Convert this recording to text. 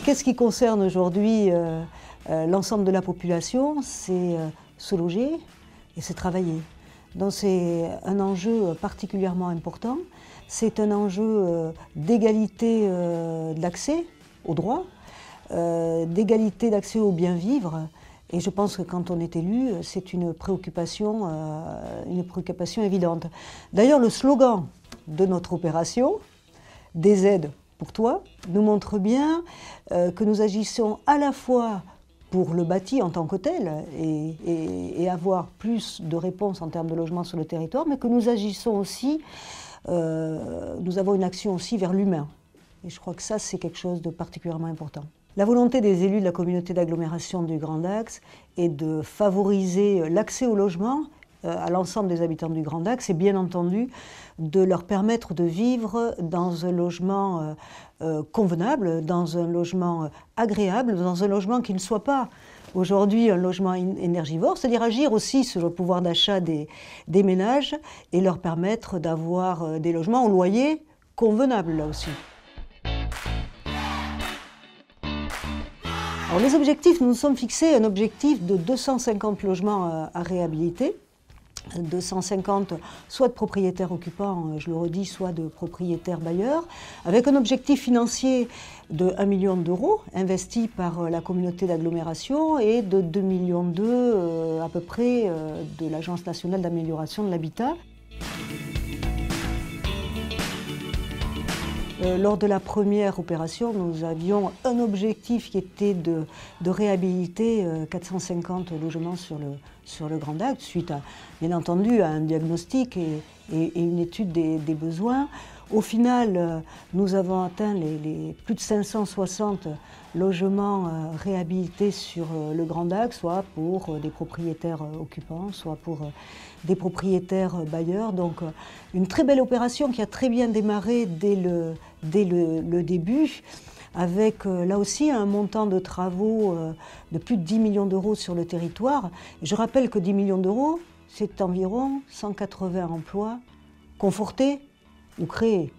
Qu'est-ce qui concerne aujourd'hui l'ensemble de la population? C'est se loger et c'est travailler. Donc c'est un enjeu particulièrement important. C'est un enjeu d'égalité d'accès aux droits, d'égalité d'accès au bien vivre. Et je pense que quand on est élu, c'est une préoccupation évidente. D'ailleurs, le slogan de notre opération, des aides pour toi, nous montre bien que nous agissons à la fois pour le bâti en tant que tel et avoir plus de réponses en termes de logement sur le territoire, mais que nous agissons aussi, nous avons une action aussi vers l'humain. Et je crois que ça, c'est quelque chose de particulièrement important. La volonté des élus de la communauté d'agglomération du Grand Dax est de favoriser l'accès au logement à l'ensemble des habitants du Grand Dax et bien entendu de leur permettre de vivre dans un logement convenable, dans un logement agréable, dans un logement qui ne soit pas aujourd'hui un logement énergivore, c'est-à-dire agir aussi sur le pouvoir d'achat des ménages et leur permettre d'avoir des logements au loyer convenable là aussi. Alors les objectifs, nous nous sommes fixés un objectif de 250 logements à réhabiliter. 250 soit de propriétaires occupants, je le redis, soit de propriétaires bailleurs, avec un objectif financier de 1 million d'euros investi par la communauté d'agglomération et de 2,2 millions à peu près de l'Agence nationale d'amélioration de l'habitat. Lors de la première opération, nous avions un objectif qui était de réhabiliter 450 logements sur le Grand Dax, suite à, bien entendu, à un diagnostic et une étude des besoins. Au final, nous avons atteint les plus de 560 logements réhabilités sur le Grand Dax, soit pour des propriétaires occupants, soit pour des propriétaires bailleurs. Donc une très belle opération qui a très bien démarré dès le début, avec là aussi un montant de travaux de plus de 10 millions d'euros sur le territoire. Je rappelle que 10 millions d'euros, c'est environ 180 emplois confortés ou créés.